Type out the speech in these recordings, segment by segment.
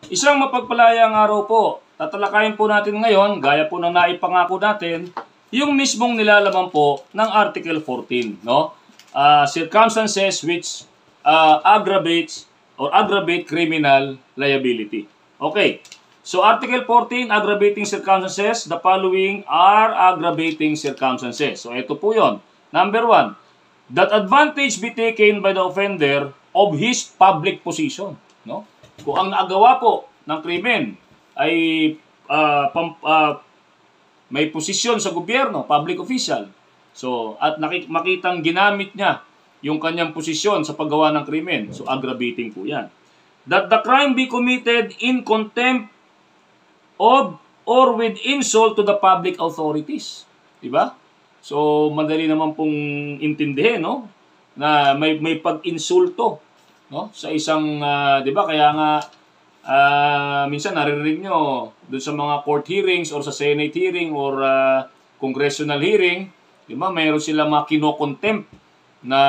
Isang mapagpalayang araw po. Tatalakayin po natin ngayon, gaya po ng naipangako natin, yung mismong nilalaman po ng Article 14, no? Circumstances which aggravate criminal liability. Okay. So Article 14, aggravating circumstances, the following are aggravating circumstances. So ito po 'yon. Number 1, that advantage be taken by the offender of his public position, no? Kung ang naagawa po ng krimen ay may posisyon sa gobyerno, public official. So, at makitang ginamit niya yung kanyang posisyon sa paggawa ng krimen. So, aggravating po yan. That the crime be committed in contempt of or with insult to the public authorities. Diba? So, madali naman pong intindihin, no? Na may pag-insulto, no? Sa isang, di ba? Kaya nga, minsan naririnig nyo doon sa mga court hearings or sa Senate hearing or congressional hearing, di ba? Mayroon sila mga kino-contempt na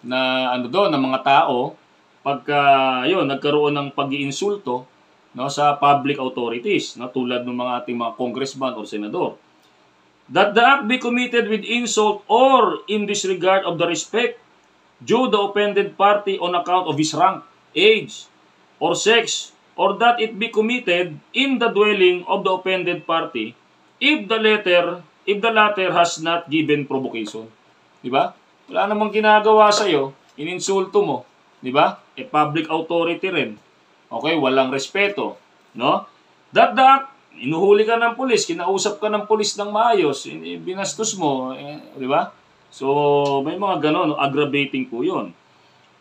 ano doon, ng mga tao pagka, yun, nagkaroon ng pag-iinsulto, no, sa public authorities, no, tulad ng mga ating mga congressman or senador. That the act be committed with insult or in disregard of the respect due the offended party on account of his rank, age, or sex, or that it be committed in the dwelling of the offended party if the latter has not given provocation. Di ba? Wala namang ginagawa sa iyo, ininsulto mo, di ba? Public authority rin. Okay, walang respeto, no? That the act, inuhuli ka ng pulis, kinausap ka ng pulis ng maayos, binastos mo, di ba? So, may mga ganon, aggravating po yun.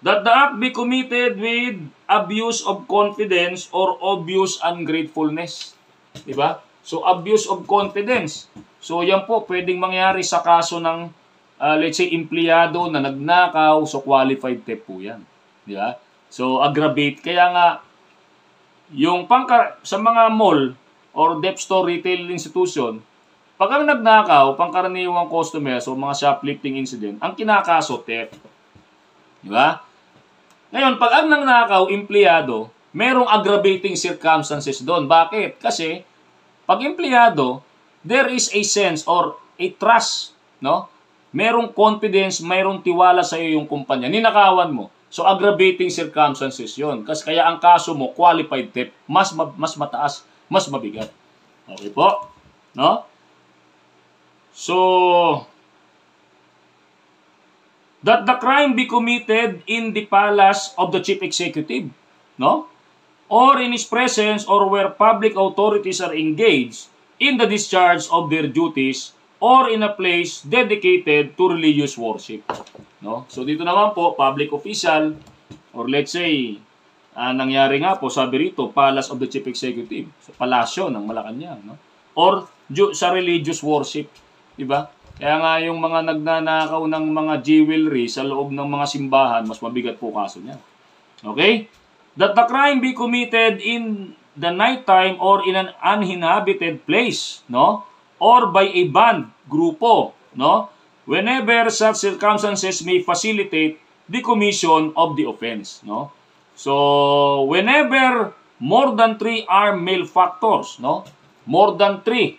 That the act be committed with abuse of confidence or obvious ungratefulness. Di ba? So, abuse of confidence. So, yan po, pwedeng mangyari sa kaso ng, let's say, empleyado na nagnakaw, so qualified theft po yan. Di ba? So, aggravate. Kaya nga, yung sa mga mall or dep store retail institution, pag ang nagnakaw, pangkaraniwang customer, so mga shoplifting incident, ang kinakaso, theft. Di ba? Ngayon, pag ang nagnakaw, empleyado, merong aggravating circumstances doon. Bakit? Kasi, pag empleyado, there is a sense or a trust, no? Merong confidence, merong tiwala sa iyo yung kumpanya. Ninakawan mo. So, aggravating circumstances yon. Kasi kaya ang kaso mo, qualified theft, mas mataas, mas mabigat. Okay po? No? So, that the crime be committed in the palace of the chief executive, no? Or in his presence or where public authorities are engaged in the discharge of their duties or in a place dedicated to religious worship. No? So dito naman po, public official, or let's say, nangyari nga po, sabi rito, Palace of the Chief Executive, sa palasyo ng Malacanang, no? Or sa religious worship, di ba? Kaya nga yung mga nagnanakaw ng mga jewelry sa loob ng mga simbahan, mas mabigat po kaso niya. Okay? That the crime be committed in the nighttime or in an uninhabited place, no? Or by a band, grupo, no? Whenever such circumstances may facilitate the commission of the offense, no? So, whenever more than 3 are male factors, no? More than 3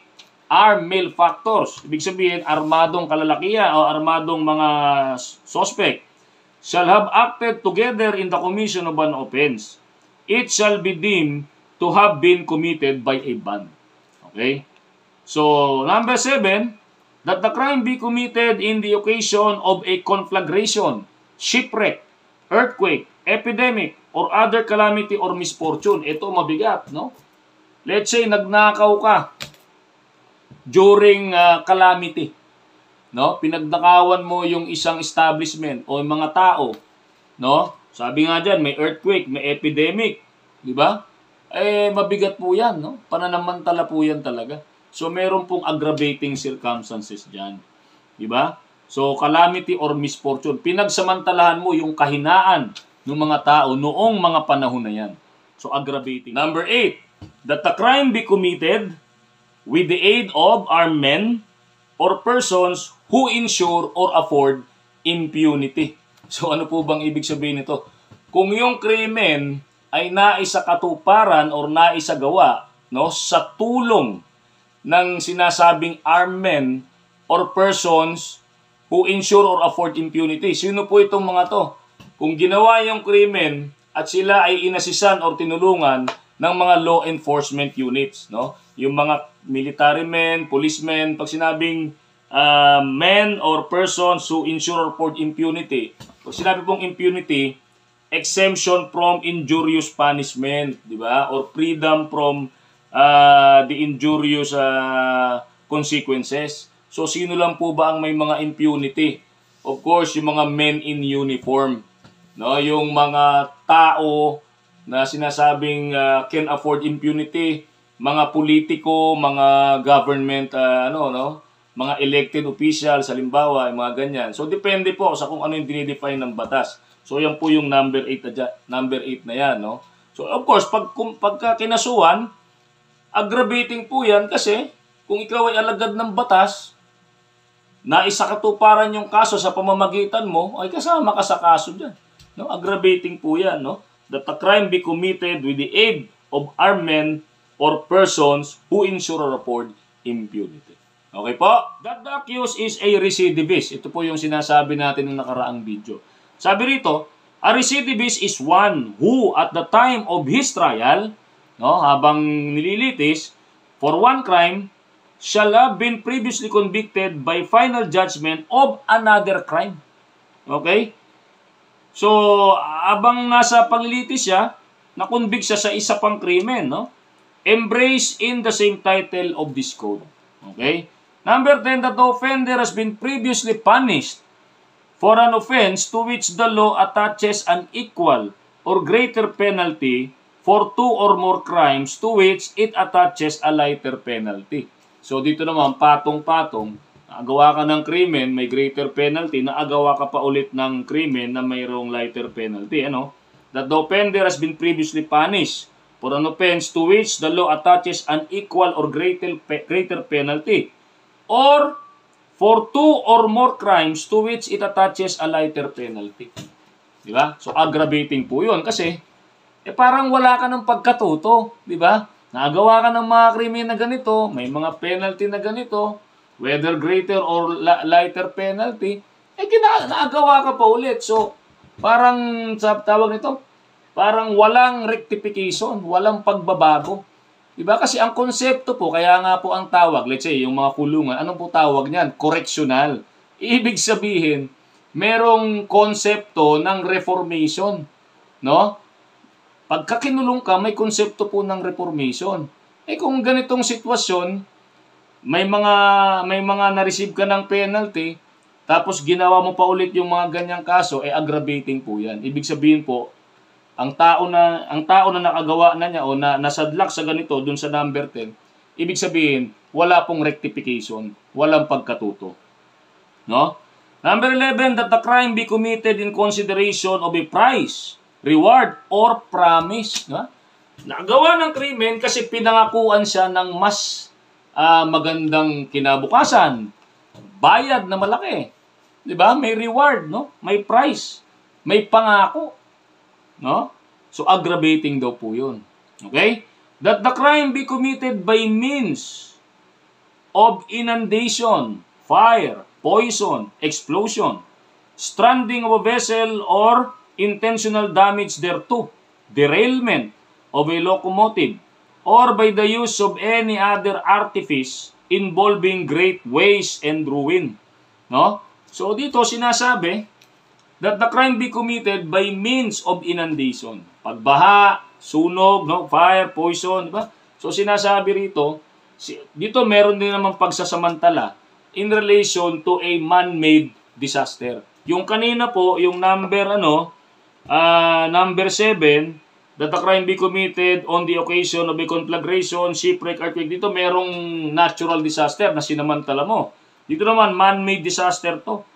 are male factors. Ibig sabihin, armadong kalalakihan o armadong mga suspect shall have acted together in the commission of an offense. It shall be deemed to have been committed by a band. Okay? So, number 7, that the crime be committed in the occasion of a conflagration, shipwreck, earthquake, epidemic, or other calamity or misfortune. Ito mabigat, no? Let's say, nagnakaw ka during calamity, no? Pinagnakawan mo yung isang establishment o yung mga tao, no? Sabi nga dyan, may earthquake, may epidemic, di ba? Mabigat po yan, no? Pananamantala po yan talaga. So, meron pong aggravating circumstances dyan. Diba? So, calamity or misfortune. Pinagsamantalahan mo yung kahinaan ng mga tao noong mga panahon na yan. So, aggravating. Number 8, that the crime be committed with the aid of armed men or persons who ensure or afford impunity. So, ano po bang ibig sabihin nito? Kung yung krimen ay naisakatuparan or naisagawa, no, sa tulong ng sinasabing armed men or persons who ensure or afford impunity. Sino po itong mga to? Kung ginawa yung krimen at sila ay inasisan or tinulungan ng mga law enforcement units, no? Yung mga military men, policemen, pag sinabing men or persons who ensure or afford impunity, pag sinabi pong impunity, exemption from injurious punishment, di ba? Or freedom from the injurious consequences. So, sino lang po ba ang may mga impunity? Of course, yung mga men in uniform. No? Yung mga tao na sinasabing can afford impunity, mga politiko, mga government, mga elected officials, halimbawa, mga ganyan. So, depende po sa kung ano yung dinidefine ng batas. So, yan po yung number 8 na yan, no? So, of course, pagka kinasuhan, aggravating po yan kasi kung ikaw ay alagad ng batas, na isakatuparan yung kaso sa pamamagitan mo, ay kasama ka sa kaso dyan. No? Aggravating po yan, no? That a crime be committed with the aid of armed men or persons who ensure or afford impunity. Okay po? That the accused is a recidivist. Ito po yung sinasabi natin ng nakaraang video. Sabi rito, a recidivist is one who at the time of his trial, no, habang nililitis, for one crime, shall have been previously convicted by final judgment of another crime. Okay? So, habang nasa paglilitis siya, nakonvict siya sa isa pang krimen, no? Embrace in the same title of this code. Okay? Number 10, that the offender has been previously punished for an offense to which the law attaches an equal or greater penalty for two or more crimes to which it attaches a lighter penalty. So dito naman, patong-patong, naagawa ka ng krimen, may greater penalty, naagawa ka pa ulit ng krimen na mayroong lighter penalty. Ano? That the offender has been previously punished for an offense to which the law attaches an equal or greater penalty, or for two or more crimes to which it attaches a lighter penalty. Di ba? So, aggravating po yun. Kasi, parang wala ka ng pagkatuto. Di ba? Nagawa ka ng mga krimen na ganito, may mga penalty na ganito, whether greater or lighter penalty, nagawa ka pa ulit. So, parang, sa tawag nito, parang walang rectification, walang pagbabago. Diba? Kasi ang konsepto po, kaya nga po ang tawag, let's say, yung mga kulungan, anong po tawag niyan? Correctional. Ibig sabihin, merong konsepto ng reformation. No? Pagka kinulong ka, may konsepto po ng reformation. Kung ganitong sitwasyon, may mga na-receive ka ng penalty, tapos ginawa mo pa ulit yung mga ganyang kaso, aggravating po yan. Ibig sabihin po, ang tao na nakagawa na niya o na nasadlak sa ganito dun sa number 10, ibig sabihin, wala pong rectification, walang pagkatuto. No? Number 11, that the crime be committed in consideration of a price, reward, or promise. No? Nakagawa ng krimen kasi pinangakuan siya ng mas magandang kinabukasan, bayad na malaki. 'Di ba? May reward, no? May price, may pangako. No? So, aggravating daw po yun. Okay? That the crime be committed by means of inundation, fire, poison, explosion, stranding of a vessel, or intentional damage thereto, derailment of a locomotive, or by the use of any other artifice involving great waste and ruin. No? So, dito sinasabi, that the crime be committed by means of inundation. Pagbaha, sunog, no, fire, poison, di ba? So sinasabi rito, dito meron din naman pagsasamantala in relation to a man-made disaster. Yung kanina po, yung number number 7, that the crime be committed on the occasion of a conflagration, shipwreck, earthquake. Dito merong natural disaster na sinamantala mo. Dito naman man-made disaster to.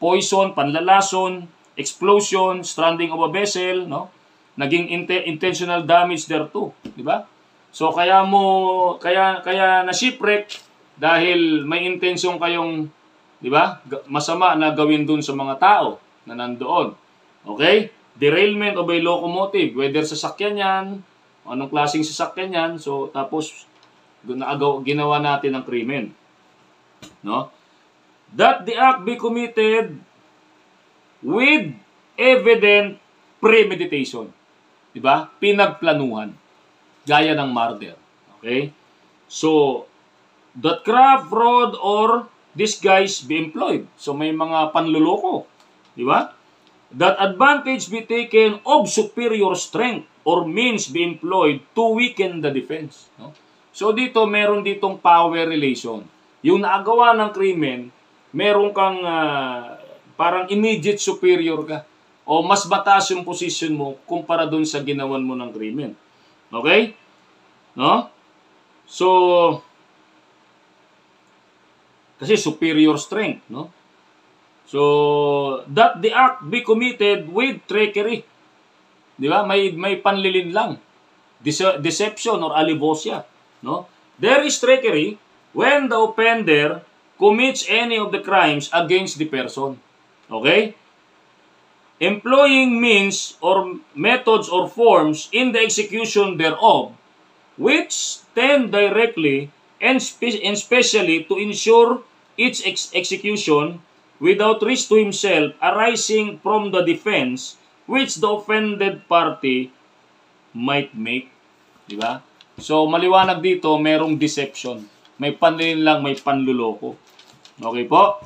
Poison, panlalason, explosion, stranding of a vessel, no? Naging intentional damage thereto, di ba? So kaya na shipwreck dahil may intensyon kayong, di ba? Masama na gawin dun sa mga tao na nandoon. Okay? derailment of a locomotive, whether sasakyan yan, anong klaseng sasakyan yan, so tapos ginawa natin ang krimen. No? That the act be committed with evident premeditation. Diba? Pinagplanuhan. Gaya ng murder. Okay? So, that craft, fraud, or disguise be employed. So, may mga panluloko. Diba? That advantage be taken of superior strength or means be employed to weaken the defense. No? So, dito, meron ditong power relation. Yung naagawa ng krimen, meron kang parang immediate superior ka. O mas mataas yung position mo kumpara dun sa ginawan mo ng krimen. Okay? No? So, kasi superior strength, no? So, that the act be committed with trickery. Di ba? May panlilin lang. Deception or alivosya. No? There is trickery when the offender commits any of the crimes against the person. Okay? Employing means or methods or forms in the execution thereof, which tend directly and specially to ensure its execution without risk to himself arising from the defense which the offended party might make. Diba? So, maliwanag dito, merong deception. May panlilin lang, may panluloko. Okay po?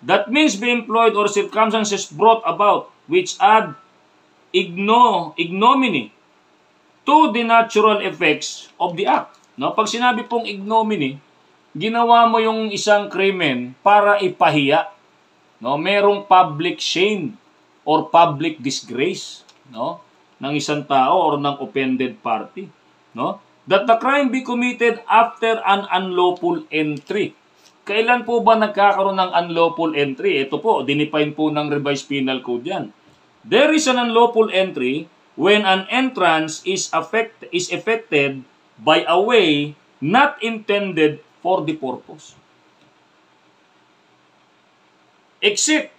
That means be employed or circumstances brought about which add ignominy to the natural effects of the act. No? Pag sinabi pong ignominy, ginawa mo yung isang krimen para ipahiya. No? Merong public shame or public disgrace, no? Ng isang tao or ng offended party. No? That the crime be committed after an unlawful entry. Kailan po ba nagkakaroon ng unlawful entry? Ito po, dinefine po ng Revised Penal Code yan. There is an unlawful entry when an entrance is effected by a way not intended for the purpose. Exit.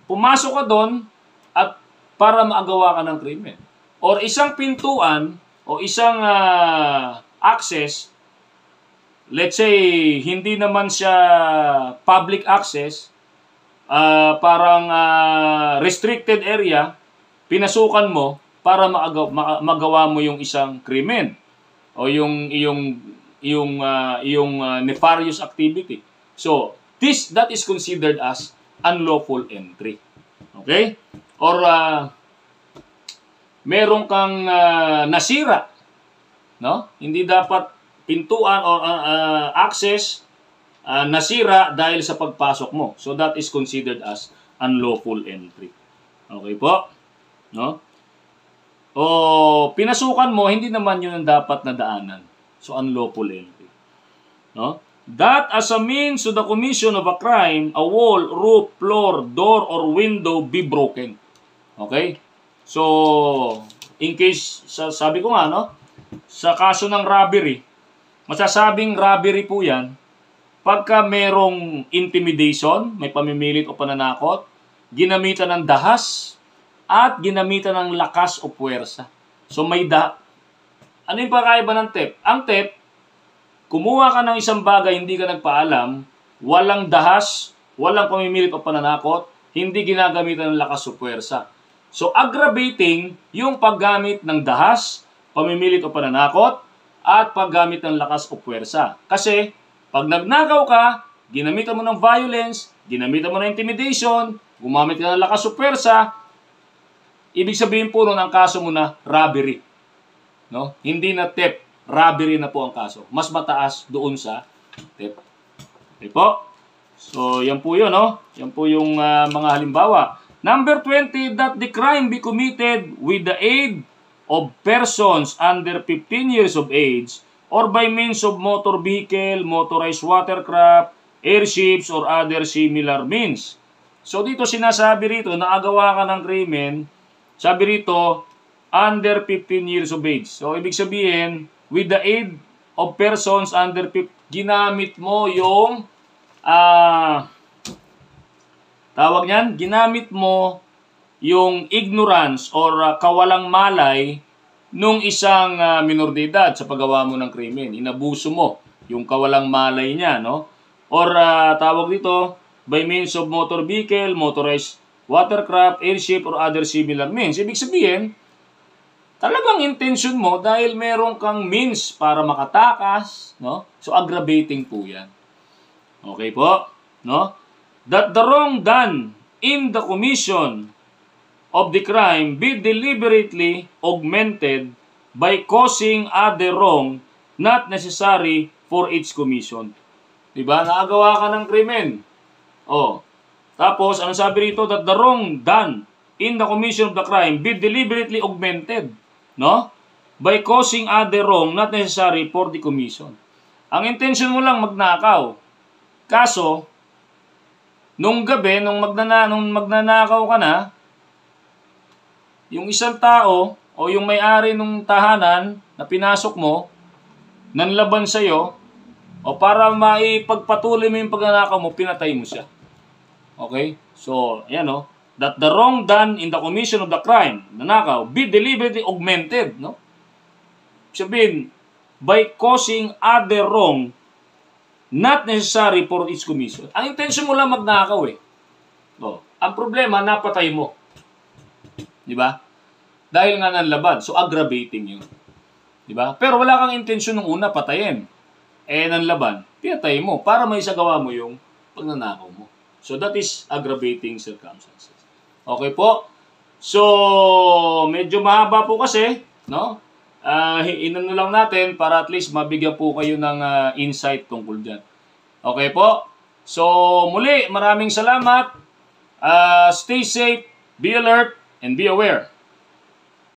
Pumasok ka doon at para maagawa ka ng krimen. Or isang pintuan o isang access, let's say, hindi naman siya public access, parang restricted area, pinasukan mo para magawa mo yung isang krimen o yung nefarious activity. So, that is considered as unlawful entry. Okay? Or meron kang nasira, no? Hindi dapat pintuan or access nasira dahil sa pagpasok mo. So that is considered as unlawful entry. Okay po? No? O pinasukan mo, hindi naman yun ang dapat na daanan. So unlawful entry. No? That as a means to the commission of a crime, a wall, roof, floor, door, or window be broken. Okay? So, in case, sabi ko nga, no? Sa kaso ng robbery, masasabing robbery po yan, pagka merong intimidation, may pamimilit o pananakot, ginamitan ng dahas, at ginamitan ng lakas o puwersa. So, ano yung pakaiba ng theft? Ang theft, kumuha ka ng isang bagay, hindi ka nagpaalam, walang dahas, walang pamimilit o pananakot, hindi ginagamitan ng lakas o puwersa. So, aggravating yung paggamit ng dahas, pamimilit o pananakot, at paggamit ng lakas o puwersa. Kasi, pag nagnakaw ka, ginamitan mo ng violence, ginamitan mo ng intimidation, gumamit ka ng lakas o puwersa, ibig sabihin po nun ang kaso mo na robbery. No? Hindi na theft. Robbery na po ang kaso. Mas mataas doon sa theft. Okay po? So, yan po yun, no? Yan po yung mga halimbawa. Number 20, that the crime be committed with the aid of persons under 15 years of age or by means of motor vehicle, motorized watercraft, airships, or other similar means. So, dito sinasabi rito, naagawa ka ng krimen, sabi rito, under 15 years of age. So, ibig sabihin, with the aid of persons under 15, ginamit mo yung, tawag niyan, ginamit mo yung ignorance or kawalang malay nung isang minor de edad sa paggawa mo ng krimen. Inabuso mo yung kawalang malay niya, no? Or tawag dito, by means of motor vehicle, motorized watercraft, airship, or other similar means. Ibig sabihin, talagang intention mo dahil meron kang means para makatakas, no? So aggravating po 'yan. Okay po, no? That the wrong done in the commission of the crime be deliberately augmented by causing other wrong not necessary for its commission. Diba? Nakagawa ka ng krimen. Oh. Tapos, ano sabi rito? That the wrong done in the commission of the crime be deliberately augmented, no? By causing other wrong not necessary for the commission. Ang intention mo lang magnakaw. Kaso, nung gabi, nung magnanakaw ka na, yung isang tao o yung may-ari ng tahanan na pinasok mo, nanlaban sa'yo, o para maipagpatuloy mo yung pagnanakaw mo, pinatay mo siya. Okay? So, ayan o. That the wrong done in the commission of the crime, nanakaw, be deliberately augmented, no? Sabihin, by causing other wrong not necessary for its commission. Ang intention mo lang magnakaw eh. Oh. Ang problema, napatay mo. Di ba? Dahil nga nanlaban. So, aggravating yun. Di ba? Pero wala kang intensyon nung una, patayin. Eh, nanlaban, pinatay mo para may isagawa mo yung pagnanakaw mo. So, that is aggravating circumstances. Okay po? So, medyo mahaba po kasi, no? Inano lang natin para at least mabigyan po kayo ng insight tungkol dyan. Okay po? So, muli, maraming salamat. Stay safe, be alert, and be aware.